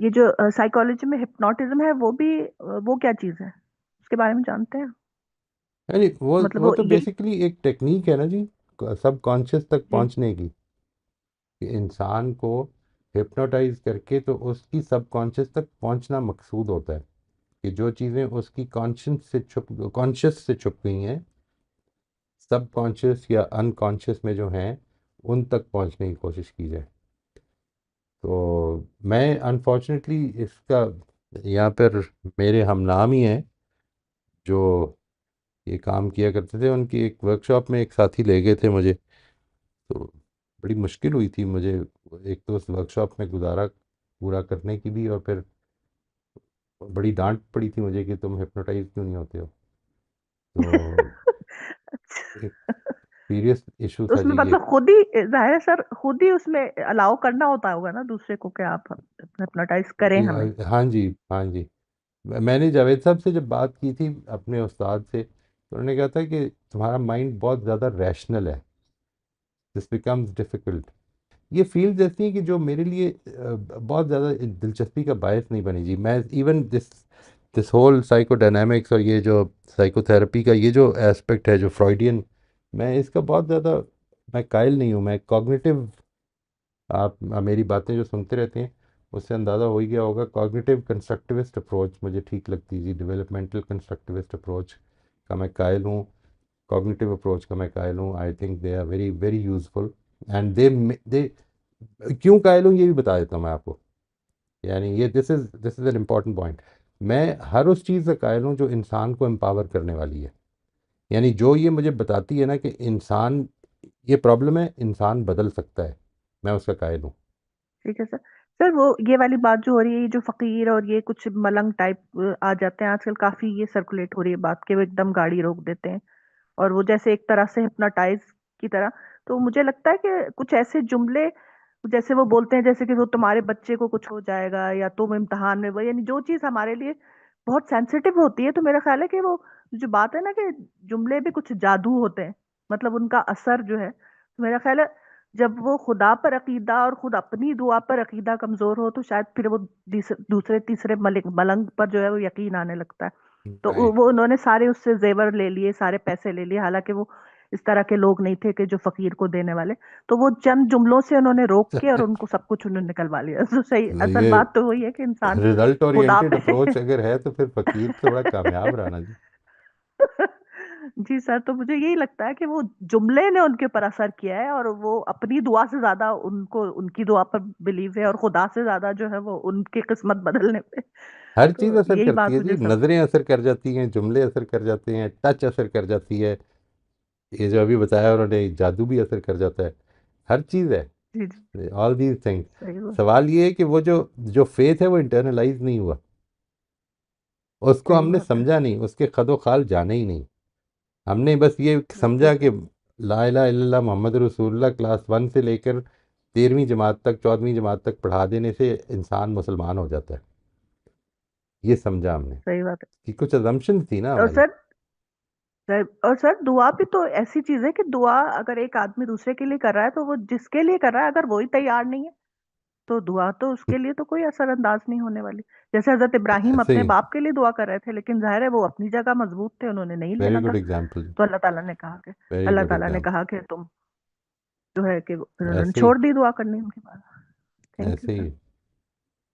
ये जो साइकोलॉजी में हिप्नोटिज्म है वो भी वो क्या चीज है, उसके बारे में जानते हैं? यानी वो मतलब वो वो तो यही। बेसिकली एक टेक्निक है ना जी, सब कॉन्शियस तक जी। पहुंचने की, कि इंसान को हिप्नोटाइज करके तो उसकी सब कॉन्शियस तक पहुंचना मकसूद होता है, कि जो चीज़ें उसकी कॉन्शियस से छुप गई हैं, सब कॉन्शियस या अनकॉन्शियस में जो हैं, उन तक पहुंचने की कोशिश की जाए। तो मैं अनफॉर्चुनेटली इसका, यहाँ पर मेरे हमनाम ही हैं जो ये काम किया करते थे, उनकी एक वर्कशॉप में एक साथी ले गए थे मुझे। तो बड़ी मुश्किल हुई थी मुझे एक तो उस वर्कशॉप में गुजारा पूरा करने की भी, और फिर बड़ी डांट पड़ी थी मुझे कि तुम हिप्नोटाइज क्यों नहीं होते हो। तो एक सीरियस इशू तो था उसमें जी ये। मतलब खुद ही, जाहिर है सर, खुद ही उसमें अलाउ करना होता होगा ना दूसरे को कि आप हिप्नोटाइज करें हमें। हाँ जी, हाँ जी। मैंने जावेद साहब से जब बात की थी अपने उस्ताद से, तो उन्होंने कहा था कि तुम्हारा माइंड बहुत ज़्यादा रैशनल है, दिस बिकम्स डिफ़िकल्ट। ये फील्ड ऐसी हैं कि जो मेरे लिए बहुत ज़्यादा दिलचस्पी का बायस नहीं बनी जी। मैं even this this whole psychodynamics और ये जो साइकोथेरेपी का ये जो एस्पेक्ट है जो फ्रॉइडियन, मैं इसका बहुत ज़्यादा, मैं कायल नहीं हूँ। मैं कॉग्निटिव, आप मेरी बातें जो सुनते रहते हैं उससे अंदाज़ा हो ही गया होगा, कॉग्निटिव कंस्ट्रक्टिविस्ट अप्रोच मुझे ठीक लगती है जी। डेवलपमेंटल कंस्ट्रक्टिविस्ट अप्रोच का मैं कायल हूँ, कॉग्निटिव अप्रोच का मैं कायल हूँ। I think they are very very useful, and they क्यों कायल हूँ ये भी बता देता हूँ मैं आपको। यानी ये this is an important point. मैं हर उस चीज़ से कायल हूँ जो इंसान को एम्पावर करने वाली है। यानी जो ये मुझे बताती है ना कि इंसान, ये प्रॉब्लम है, इंसान बदल सकता है, मैं उसका कायल हूँ। ठीक है सर। सर वो ये वाली बात जो हो रही है, ये जो फकीर और ये कुछ मलंग टाइप आ जाते हैं आजकल, काफी ये सर्कुलेट हो रही है बात के वो एकदम गाड़ी रोक देते हैं और वो जैसे एक तरह से हिप्नोटाइज की तरह। तो मुझे लगता है कि कुछ ऐसे जुमले जैसे वो बोलते हैं जैसे कि वो तुम्हारे बच्चे को कुछ हो जाएगा या तुम इम्तिहान में वो, यानी जो चीज हमारे लिए बहुत सेंसिटिव होती है, तो मेरा ख्याल है कि वो जो बात है ना कि जुमले भी कुछ जादू होते हैं, मतलब उनका असर जो है, तो मेरा ख्याल है जब वो खुदा पर अकीदा और खुद अपनी दुआ पर अकीदा कमजोर हो तो शायद फिर वो दूसरे तीसरे मलिक मलंग पर जो है वो यकीन आने लगता है। तो राइट। वो उन्होंने सारे उससे जेवर ले लिए, सारे पैसे ले लिए, हालांकि वो इस तरह के लोग नहीं थे कि जो फकीर को देने वाले। तो वो चंद जुमलों से उन्होंने रोक के और उनको सब कुछ उन्होंने निकलवा लिया। तो सही, असल ये बात तो वही है कि इंसान रिजल्ट खुदा ओरिएंटेड पे अप्रोच अगर है तो फिर फकीर तो बड़ा कामयाब रहा ना जी। जी सर, तो मुझे यही लगता है कि वो जुमले ने उनके ऊपर असर किया है और वो अपनी दुआ से ज्यादा उनको उनकी दुआ पर बिलीव है और खुदा से ज्यादा जो है वो उनकी किस्मत बदलने पे। हर चीज़ तो असर यही करती बात है जी, मुझे सब। नज़रें असर कर जाती हैं, जुमले असर कर जाते हैं, टच असर कर जाती है, ये जो अभी बताया उन्होंने जादू भी असर कर जाता है, हर चीज़ है, जी जी। All these things. सही बात। सवाल ये है कि वो जो जो फेथ है वो इंटरनलाइज नहीं हुआ, उसको सही हमने बात है। समझा नहीं, उसके खदो खाल जाने ही नहीं। हमने बस ये बिल्कुल समझा सही। कि ला इलाहा इल्लल्लाह मोहम्मद रसूलुल्लाह क्लास 1 से लेकर 13वीं जमात तक, 14वीं जमात तक पढ़ा देने से इंसान मुसलमान हो जाता है, ये समझा हमने, सही बात है। कि कुछ अजम्पशन थी ना और हमारी। सर, और सर दुआ भी तो ऐसी चीज है कि दुआ अगर एक आदमी दूसरे के लिए कर रहा है तो वो जिसके लिए कर रहा है अगर वही तैयार नहीं है तो दुआ तो उसके लिए तो कोई असरअंदाज नहीं होने वाली। जैसे हजरत इब्राहिम ऐसे अपने ही, बाप के लिए दुआ कर रहे थे, लेकिन जाहिर है वो अपनी जगह मजबूत थे, उन्होंने नहीं वेरी लेना था। गुड एग्जाम्पल, तो अल्लाह ताला ने कहा कि, वेरी अल्लाह गुड ताला ने एग्जाम्पल। कहा कि तुम जो है कि उन्होंने ऐसे ही, छोड़ दी दुआ करनी उनके बाद। थैंक यू ऐसे ही। सर।